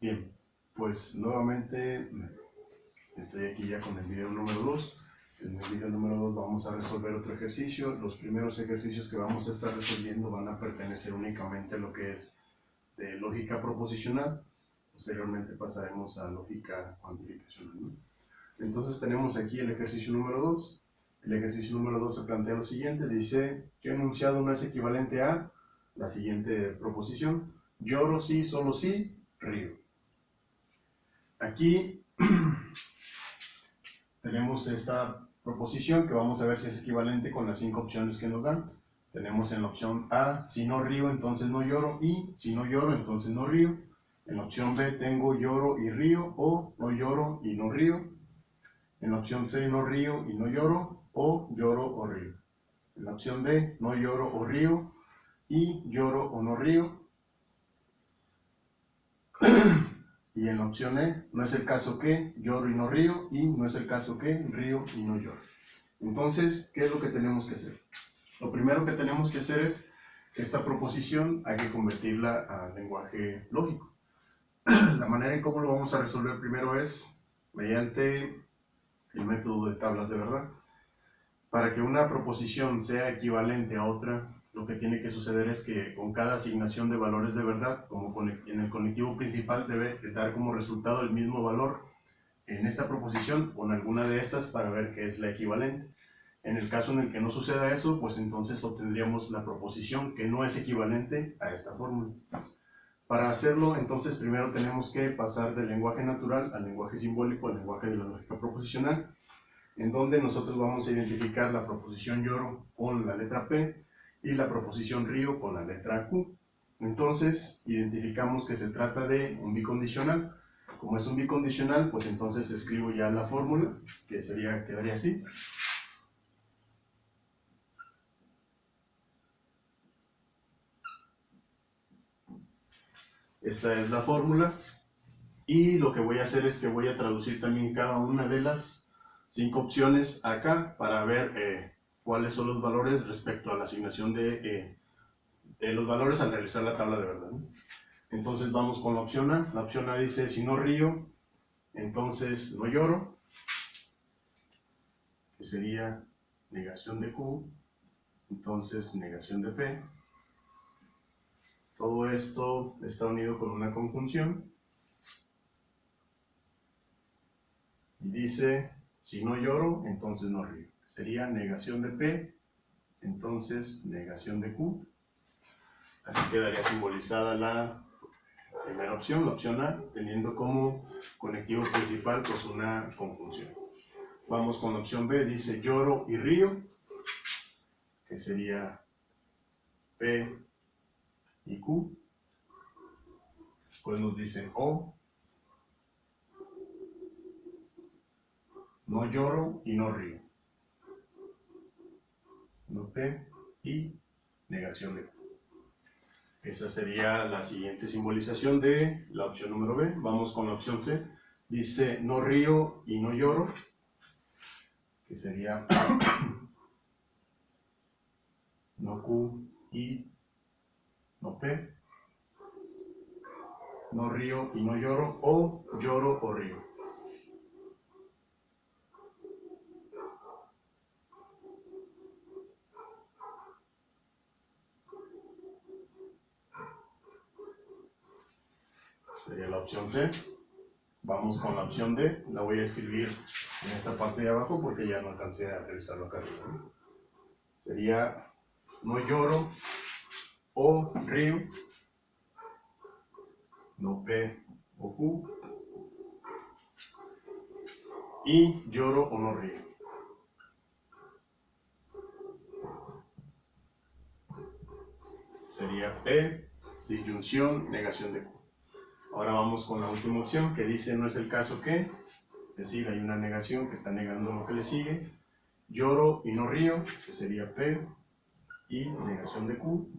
Bien, pues nuevamente estoy aquí ya con el video número 2. En el video número 2 vamos a resolver otro ejercicio. Los primeros ejercicios que vamos a estar resolviendo van a pertenecer únicamente a lo que es de lógica proposicional. Posteriormente pasaremos a lógica cuantificacional, ¿no? Entonces tenemos aquí el ejercicio número 2. El ejercicio número 2 se plantea lo siguiente. Dice, ¿qué enunciado no es equivalente a la siguiente proposición? Lloro sí, solo sí, río. Aquí tenemos esta proposición que vamos a ver si es equivalente con las 5 opciones que nos dan. Tenemos en la opción A, si no río, entonces no lloro, y si no lloro, entonces no río. En la opción B tengo lloro y río, o no lloro y no río. En la opción C, no río y no lloro, o lloro o río. En la opción D, no lloro o río, y lloro o no río. Y en la opción E, no es el caso que lloro y no río, y no es el caso que río y no lloro. Entonces, ¿qué es lo que tenemos que hacer? Lo primero que tenemos que hacer es que esta proposición hay que convertirla a lenguaje lógico. La manera en cómo lo vamos a resolver primero es mediante el método de tablas de verdad. Para que una proposición sea equivalente a otra, lo que tiene que suceder es que con cada asignación de valores de verdad, como en el conectivo principal, debe de dar como resultado el mismo valor en esta proposición o en alguna de estas para ver qué es la equivalente. En el caso en el que no suceda eso, pues entonces obtendríamos la proposición que no es equivalente a esta fórmula. Para hacerlo, entonces, primero tenemos que pasar del lenguaje natural al lenguaje simbólico, al lenguaje de la lógica proposicional, en donde nosotros vamos a identificar la proposición lloro con la letra P y la proposición río con la letra Q. Entonces, identificamos que se trata de un bicondicional. Como es un bicondicional, pues entonces escribo ya la fórmula, que quedaría así. Esta es la fórmula. Y lo que voy a hacer es que voy a traducir también cada una de las 5 opciones acá para ver cuáles son los valores respecto a la asignación de los valores al realizar la tabla de verdad, ¿no? Entonces vamos con la opción A. La opción A dice, si no río, entonces no lloro, que sería negación de Q, entonces negación de P. Todo esto está unido con una conjunción. Y dice, si no lloro, entonces no río. Sería negación de P, entonces negación de Q. Así quedaría simbolizada la primera opción, la opción A, teniendo como conectivo principal pues una conjunción. Vamos con la opción B, dice lloro y río, que sería P y Q. Después nos dice O, no lloro y no río, no P y negación de Q. Esa sería la siguiente simbolización de la opción número B. Vamos con la opción C. Dice no río y no lloro, que sería no Q y no P. No río y no lloro, o lloro o río. Sería la opción C. Vamos con la opción D. La voy a escribir en esta parte de abajo porque ya no alcancé a realizarlo acá arriba, ¿no? Sería no lloro o río, no P o Q, y lloro o no río. Sería P, disyunción, negación de Q. Ahora vamos con la última opción que dice no es el caso que, es decir, hay una negación que está negando lo que le sigue. Lloro y no río, que sería P, y negación de Q.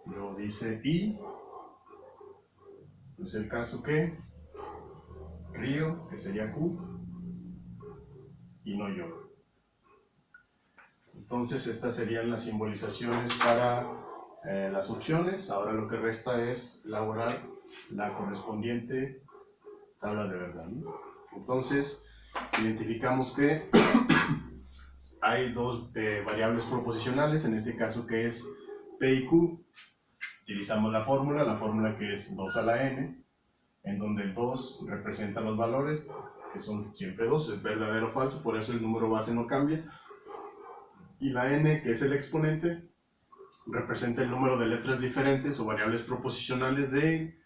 Luego dice y, no es el caso que, río, que sería Q, y no lloro. Entonces estas serían las simbolizaciones para las opciones. Ahora lo que resta es elaborar la correspondiente tabla de verdad, ¿no? Entonces, identificamos que hay dos variables proposicionales, en este caso que es P y Q. Utilizamos la fórmula que es 2 a la n, en donde el 2 representa los valores, que son siempre 2, es verdadero o falso, por eso el número base no cambia. Y la n, que es el exponente, representa el número de letras diferentes o variables proposicionales de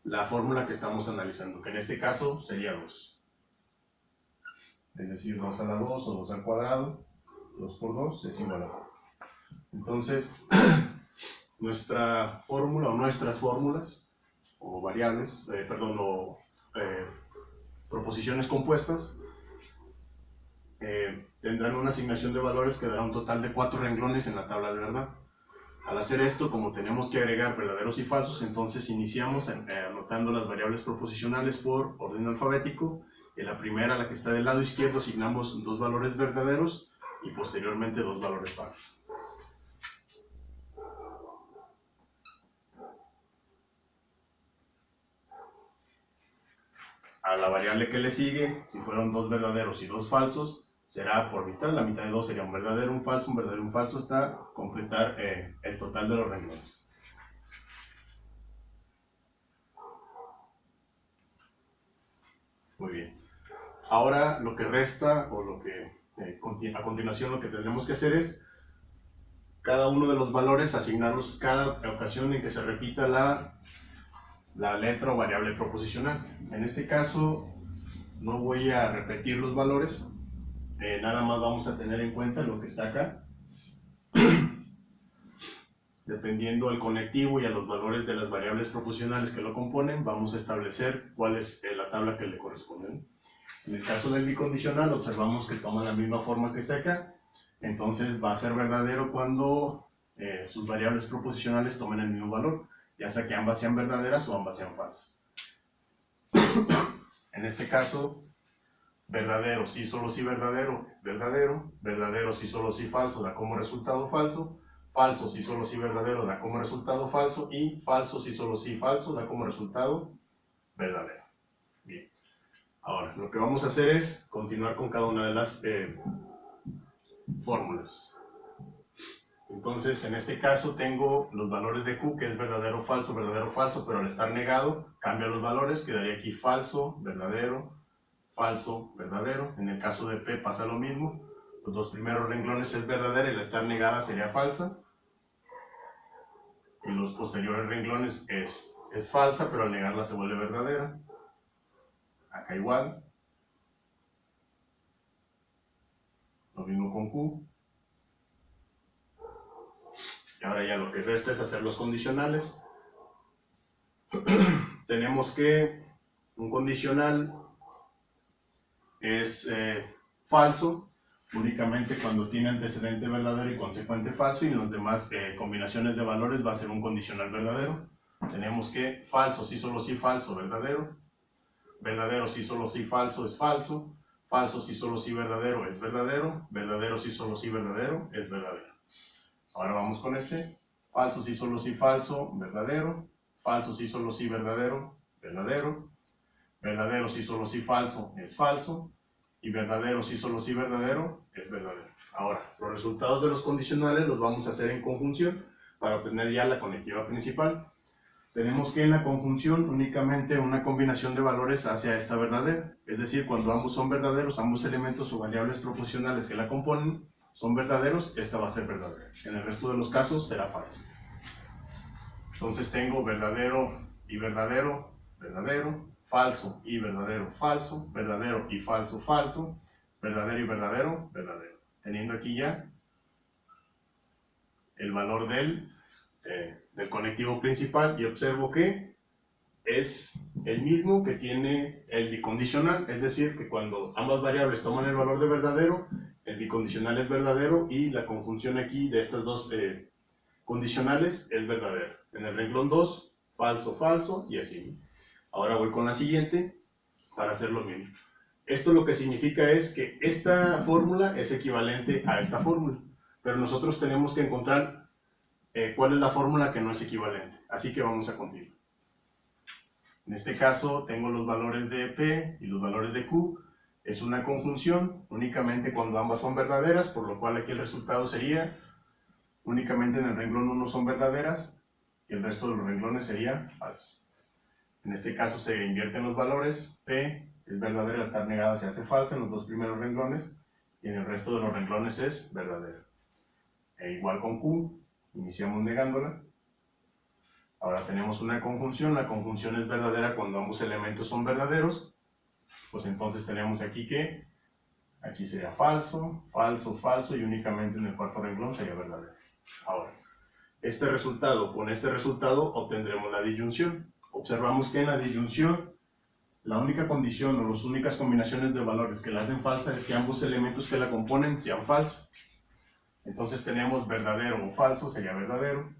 la fórmula que estamos analizando, que en este caso sería 2. Es decir, 2 a la 2 o 2 al cuadrado, 2 por 2 es igual a 4. Entonces, nuestra fórmula o nuestras fórmulas o variables, proposiciones compuestas, tendrán una asignación de valores que dará un total de 4 renglones en la tabla de verdad. Al hacer esto, como tenemos que agregar verdaderos y falsos, entonces iniciamos anotando las variables proposicionales por orden alfabético. En la primera, la que está del lado izquierdo, asignamos 2 valores verdaderos y posteriormente 2 valores falsos. A la variable que le sigue, si fueron 2 verdaderos y 2 falsos, será por mitad. La mitad de 2 sería un verdadero, un verdadero y un falso, hasta completar el total de los renglones. Muy bien. Ahora lo que resta, o lo que a continuación lo que tendremos que hacer es cada uno de los valores asignarlos cada ocasión en que se repita la letra o variable proposicional. En este caso no voy a repetir los valores, nada más vamos a tener en cuenta lo que está acá. Dependiendo al conectivo y a los valores de las variables proposicionales que lo componen, vamos a establecer cuál es la tabla que le corresponde. En el caso del bicondicional, observamos que toma la misma forma que está acá. Entonces va a ser verdadero cuando sus variables proposicionales tomen el mismo valor, ya sea que ambas sean verdaderas o ambas sean falsas. En este caso, verdadero sí, solo sí, verdadero, verdadero. Verdadero sí, solo sí, falso, da como resultado falso. Falso sí, solo sí, verdadero, da como resultado falso. Y falso sí, solo sí, falso, da como resultado verdadero. Bien. Ahora, lo que vamos a hacer es continuar con cada una de las fórmulas. Entonces, en este caso tengo los valores de Q, que es verdadero, falso, pero al estar negado, cambia los valores, quedaría aquí falso, verdadero, verdadero. En el caso de P pasa lo mismo, los dos primeros renglones es verdadera y al estar negada sería falsa. Y los posteriores renglones es falsa, pero al negarla se vuelve verdadera. Acá igual. Lo mismo con Q. Y ahora ya lo que resta es hacer los condicionales. Tenemos que un condicional es falso únicamente cuando tiene antecedente verdadero y consecuente falso, y en las demás combinaciones de valores va a ser un condicional verdadero. Tenemos que falso sí, solo sí, falso, verdadero. Verdadero sí, solo sí, falso es falso. Falso sí, solo sí, verdadero es verdadero. Verdadero sí, solo sí, verdadero es verdadero. Ahora vamos con este. Falso sí, solo sí, falso, verdadero. Falso sí, solo sí, verdadero, verdadero. Verdadero sí, solo sí, falso es falso. Y verdadero sí, solo sí, verdadero es verdadero. Ahora, los resultados de los condicionales los vamos a hacer en conjunción para obtener ya la conectiva principal. Tenemos que en la conjunción únicamente una combinación de valores hace a esta verdadera. Es decir, cuando ambos son verdaderos, ambos elementos o variables proposicionales que la componen son verdaderos, esta va a ser verdadera. En el resto de los casos será falsa. Entonces tengo verdadero y verdadero, verdadero, falso y verdadero, falso, verdadero y falso, falso, verdadero y verdadero, verdadero. Teniendo aquí ya el valor del conectivo principal, y observo que es el mismo que tiene el bicondicional, es decir, que cuando ambas variables toman el valor de verdadero, el bicondicional es verdadero y la conjunción aquí de estas dos condicionales es verdadera. En el renglón 2, falso, falso y así. Ahora voy con la siguiente para hacer lo mismo. Esto lo que significa es que esta fórmula es equivalente a esta fórmula, pero nosotros tenemos que encontrar cuál es la fórmula que no es equivalente. Así que vamos a continuar. En este caso tengo los valores de P y los valores de Q. Es una conjunción únicamente cuando ambas son verdaderas, por lo cual aquí el resultado sería únicamente en el renglón 1 son verdaderas y el resto de los renglones sería falso. En este caso se invierten los valores, P es verdadera al estar negada se hace falsa en los dos primeros renglones y en el resto de los renglones es verdadera. E igual con Q, iniciamos negándola. Ahora tenemos una conjunción, la conjunción es verdadera cuando ambos elementos son verdaderos, pues entonces tenemos aquí que aquí sería falso, falso, falso y únicamente en el cuarto renglón sería verdadero. Ahora, con este resultado obtendremos la disyunción. Observamos que en la disyunción la única condición o las únicas combinaciones de valores que la hacen falsa es que ambos elementos que la componen sean falsos. Entonces tenemos verdadero o falso sería verdadero,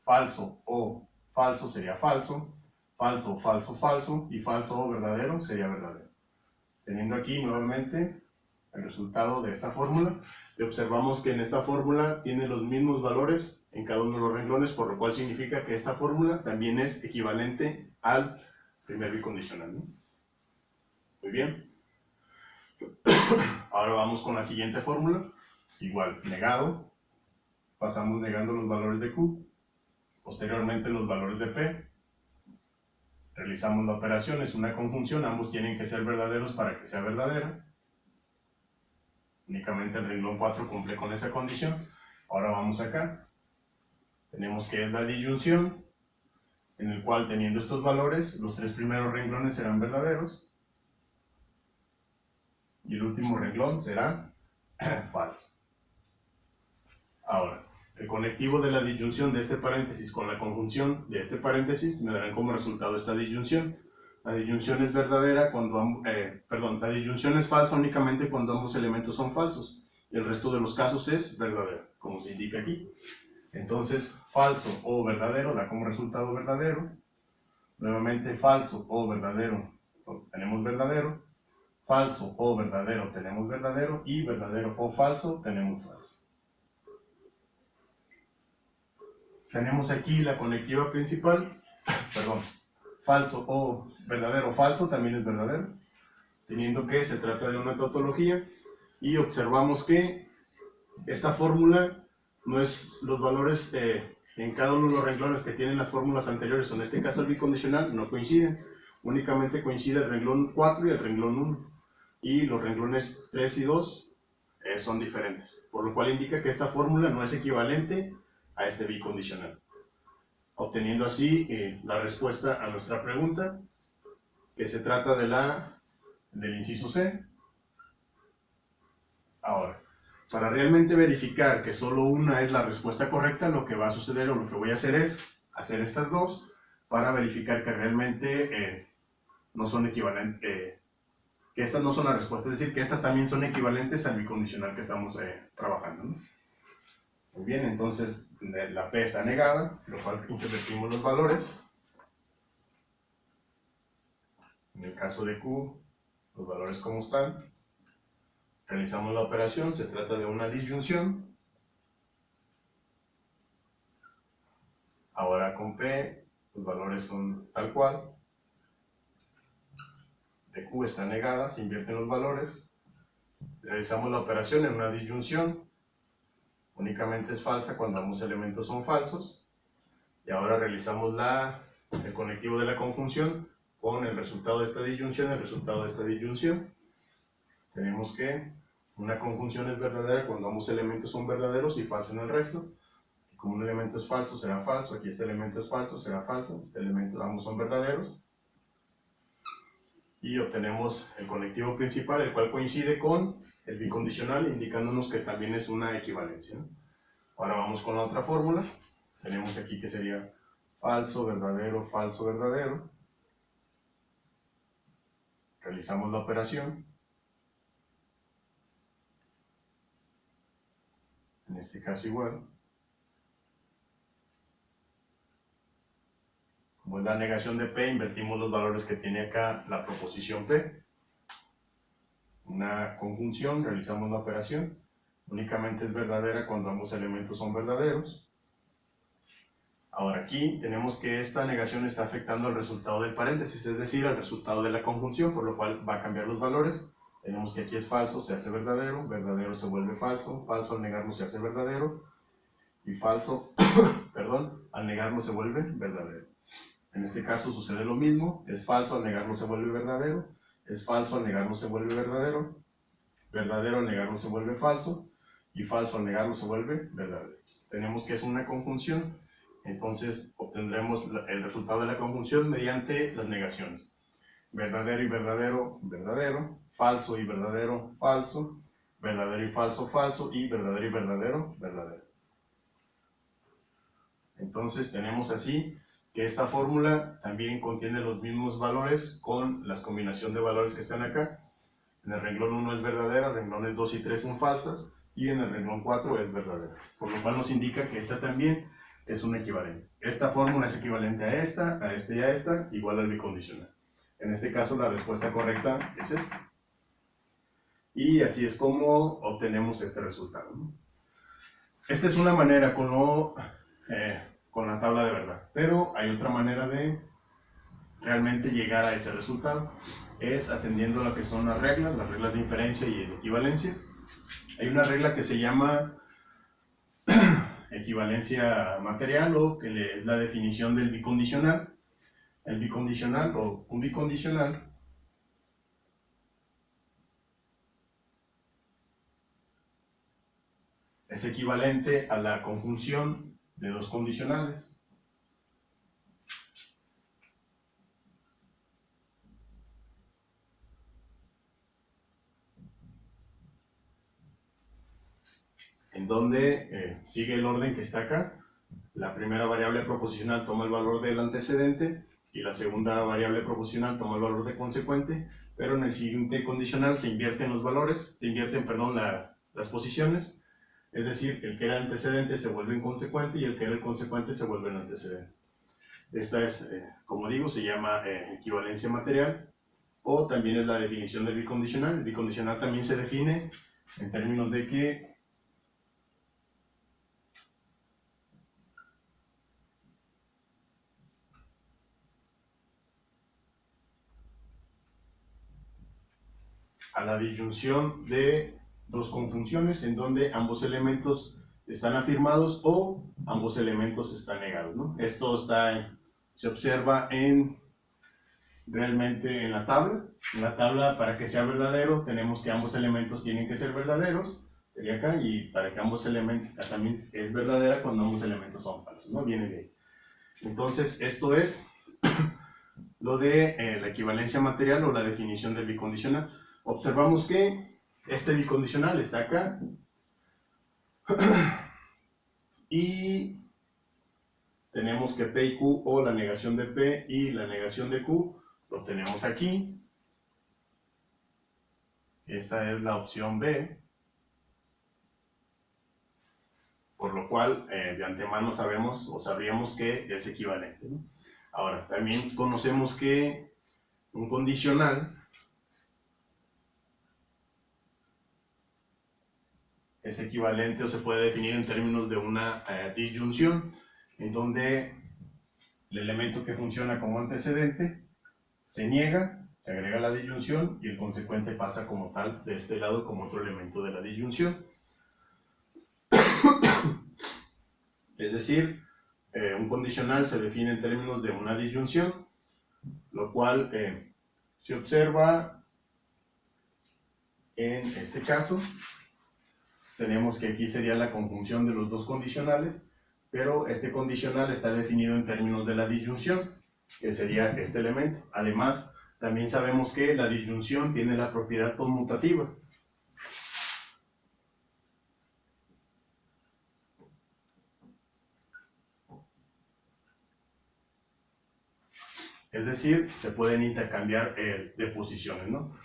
falso o falso sería falso, falso, falso, falso y falso o verdadero sería verdadero. Teniendo aquí nuevamente el resultado de esta fórmula, y observamos que en esta fórmula tiene los mismos valores en cada uno de los renglones, por lo cual significa que esta fórmula también es equivalente al primer bicondicional, ¿no? Muy bien. Ahora vamos con la siguiente fórmula. Igual, negado. Pasamos negando los valores de Q. Posteriormente los valores de P. Realizamos la operación, es una conjunción, ambos tienen que ser verdaderos para que sea verdadera. Únicamente el renglón 4 cumple con esa condición. Ahora vamos acá. Tenemos que es la disyunción, en el cual teniendo estos valores, los tres primeros renglones serán verdaderos. Y el último renglón será falso. Ahora, el conectivo de la disyunción de este paréntesis con la conjunción de este paréntesis me darán como resultado esta disyunción. La disyunción es verdadera cuando la disyunción es falsa únicamente cuando ambos elementos son falsos. Y el resto de los casos es verdadero, como se indica aquí. Entonces, falso o verdadero da como resultado verdadero. Nuevamente, falso o verdadero, tenemos verdadero. Falso o verdadero tenemos verdadero. Y verdadero o falso tenemos falso. Tenemos aquí la conectiva principal, falso o verdadero o falso también es verdadero, teniendo que se trata de una tautología, y observamos que esta fórmula no es los valores en cada uno de los renglones que tienen las fórmulas anteriores, o en este caso el bicondicional, no coinciden, únicamente coincide el renglón 4 y el renglón 1, y los renglones 3 y 2 son diferentes, por lo cual indica que esta fórmula no es equivalente a este bicondicional, obteniendo así la respuesta a nuestra pregunta, que se trata del inciso C. Ahora, para realmente verificar que solo una es la respuesta correcta, lo que va a suceder o lo que voy a hacer es hacer estas dos para verificar que realmente no son equivalentes, que estas no son la respuesta, es decir, que estas también son equivalentes al bicondicional que estamos trabajando, ¿no? Muy bien, entonces la P está negada, lo cual interpretimos los valores. En el caso de Q, los valores como están. Realizamos la operación, se trata de una disyunción. Ahora con P, los valores son tal cual. De Q está negada, se invierten los valores. Realizamos la operación en una disyunción. Únicamente es falsa cuando ambos elementos son falsos. Y ahora realizamos el conectivo de la conjunción con el resultado de esta disyunción, el resultado de esta disyunción. Tenemos que una conjunción es verdadera cuando ambos elementos son verdaderos y falso en el resto. Y como un elemento es falso, será falso. Aquí este elemento es falso, será falso. Este elemento, ambos son verdaderos. Y obtenemos el conectivo principal, el cual coincide con el bicondicional, indicándonos que también es una equivalencia, ¿no? Ahora vamos con la otra fórmula. Tenemos aquí que sería falso, verdadero, falso, verdadero. Realizamos la operación. En este caso igual. Como es la negación de P, invertimos los valores que tiene acá la proposición P. Una conjunción, realizamos la operación. Únicamente es verdadera cuando ambos elementos son verdaderos. Ahora aquí tenemos que esta negación está afectando al resultado del paréntesis, es decir, al resultado de la conjunción, por lo cual va a cambiar los valores. Tenemos que aquí es falso, se hace verdadero, verdadero se vuelve falso, falso al negarlo se hace verdadero, y falso, perdón, al negarlo se vuelve verdadero. En este caso sucede lo mismo, es falso al negarlo se vuelve verdadero, es falso al negarlo se vuelve verdadero, verdadero al negarlo se vuelve falso, y falso al negarlo se vuelve verdadero. Tenemos que es una conjunción, entonces obtendremos el resultado de la conjunción mediante las negaciones. Verdadero y verdadero, verdadero, falso y verdadero, falso, verdadero y falso, falso, y verdadero y verdadero, verdadero. Entonces tenemos así que esta fórmula también contiene los mismos valores con la combinación de valores que están acá. En el renglón 1 es verdadera, renglones 2 y 3 son falsas, y en el renglón 4 es verdadera. Por lo cual nos indica que esta también es un equivalente. Esta fórmula es equivalente a esta y a esta, igual al bicondicional. En este caso la respuesta correcta es esta. Y así es como obtenemos este resultado, ¿no? Esta es una manera con la tabla de verdad, pero hay otra manera de realmente llegar a ese resultado. Es atendiendo a lo que son las reglas de inferencia y de equivalencia. Hay una regla que se llama equivalencia material, o que es la definición del bicondicional. El bicondicional o un bicondicional es equivalente a la conjunción de dos condicionales. En donde sigue el orden que está acá. La primera variable proposicional toma el valor del antecedente y la segunda variable proposicional toma el valor de consecuente, pero en el siguiente condicional se invierten los valores, se invierten, perdón, las posiciones, es decir, el que era antecedente se vuelve en consecuente y el que era el consecuente se vuelve en antecedente. Esta es, como digo, se llama equivalencia material, o también es la definición del bicondicional. El bicondicional también se define en términos de que a la disyunción de dos conjunciones en donde ambos elementos están afirmados o ambos elementos están negados, ¿no? Esto se observa realmente en la tabla. En la tabla, para que sea verdadero, tenemos que ambos elementos tienen que ser verdaderos, sería acá, y para que ambos elementos, también es verdadera cuando ambos elementos son falsos, ¿no? Viene de ahí. Entonces, esto es lo de la equivalencia material o la definición del bicondicional. Observamos que este bicondicional está acá y tenemos que P y Q, o la negación de P y la negación de Q, lo tenemos aquí. Esta es la opción B, por lo cual de antemano sabemos o sabríamos que es equivalente, ¿no? Ahora, también conocemos que un condicional es equivalente o se puede definir en términos de una disyunción, en donde el elemento que funciona como antecedente se niega, se agrega la disyunción y el consecuente pasa como tal de este lado como otro elemento de la disyunción. Es decir, un condicional se define en términos de una disyunción, lo cual se observa en este caso. Tenemos que aquí sería la conjunción de los dos condicionales, pero este condicional está definido en términos de la disyunción, que sería este elemento. Además, también sabemos que la disyunción tiene la propiedad conmutativa. Es decir, se pueden intercambiar de posiciones, ¿no?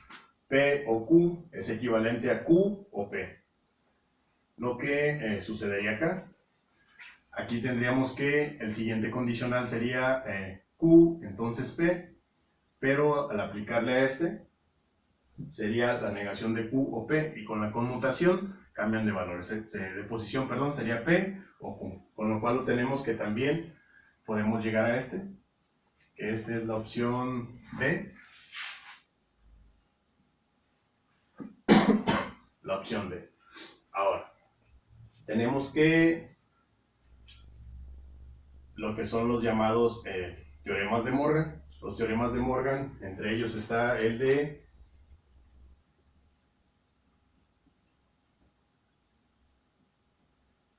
P o Q es equivalente a Q o P. Lo que sucedería acá. Aquí tendríamos que el siguiente condicional sería Q, entonces P, pero al aplicarle a este, sería la negación de Q o P, y con la conmutación cambian de valor, de posición, perdón, sería P o Q, con lo cual tenemos que también podemos llegar a este, que esta es la opción D. La opción D. Ahora, tenemos que lo que son los llamados teoremas de Morgan. Los teoremas de Morgan, entre ellos está el de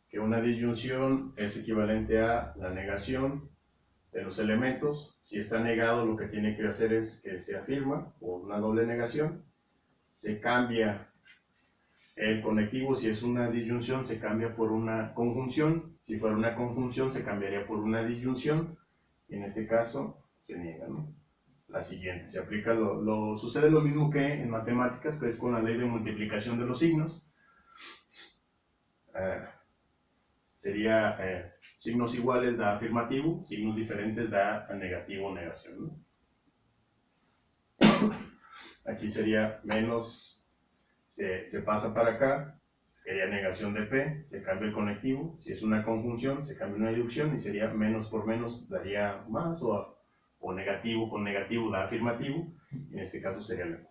que una disyunción es equivalente a la negación de los elementos. Si está negado, lo que tiene que hacer es que se afirma por una doble negación. Se cambia el conectivo. Si es una disyunción, se cambia por una conjunción. Si fuera una conjunción, se cambiaría por una disyunción. Y en este caso, se niega, ¿no? La siguiente, se aplica sucede lo mismo que en matemáticas, que es con la ley de multiplicación de los signos. Sería signos iguales da afirmativo, signos diferentes da negativo o negación, ¿no? Aquí sería menos, se pasa para acá, sería negación de P, se cambia el conectivo. Si es una conjunción, se cambia una deducción y sería menos por menos daría más, o negativo con negativo da afirmativo. En este caso sería el.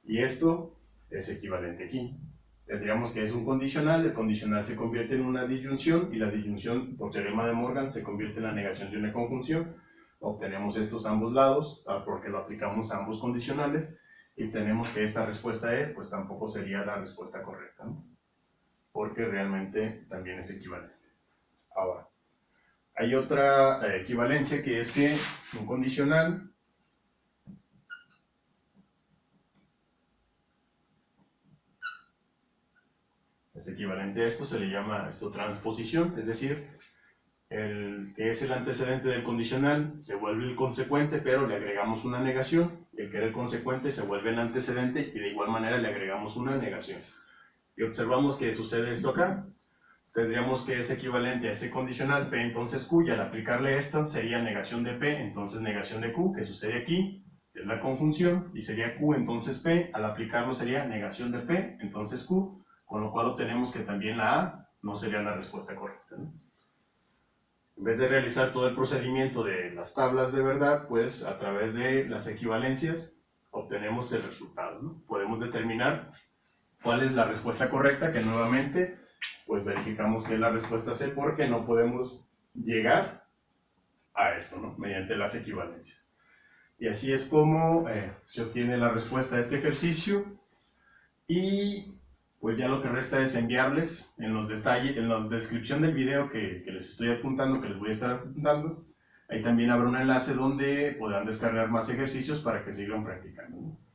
Y esto es equivalente aquí. Tendríamos que es un condicional, el condicional se convierte en una disyunción y la disyunción, por teorema de Morgan, se convierte en la negación de una conjunción. Obtenemos estos ambos lados porque lo aplicamos a ambos condicionales y tenemos que esta respuesta E pues tampoco sería la respuesta correcta, ¿no? Porque realmente también es equivalente. Ahora, hay otra equivalencia que es que un condicional es equivalente a esto, se le llama esto transposición, es decir, el que es el antecedente del condicional se vuelve el consecuente, pero le agregamos una negación, y el que era el consecuente se vuelve el antecedente y de igual manera le agregamos una negación. Y observamos que sucede esto acá. Tendríamos que es equivalente a este condicional P entonces Q, y al aplicarle esto sería negación de P, entonces negación de Q, que sucede aquí, es la conjunción, y sería Q entonces P, al aplicarlo sería negación de P, entonces Q, con lo cual obtenemos que también la A no sería la respuesta correcta, ¿no? En vez de realizar todo el procedimiento de las tablas de verdad, pues a través de las equivalencias obtenemos el resultado, ¿no? Podemos determinar cuál es la respuesta correcta, que nuevamente pues verificamos que es la respuesta C porque no podemos llegar a esto, ¿no? Mediante las equivalencias. Y así es como se obtiene la respuesta a este ejercicio. Y pues ya lo que resta es enviarles en los detalles, en la descripción del video que les estoy adjuntando, que les voy a estar adjuntando. Ahí también habrá un enlace donde podrán descargar más ejercicios para que sigan practicando, ¿no?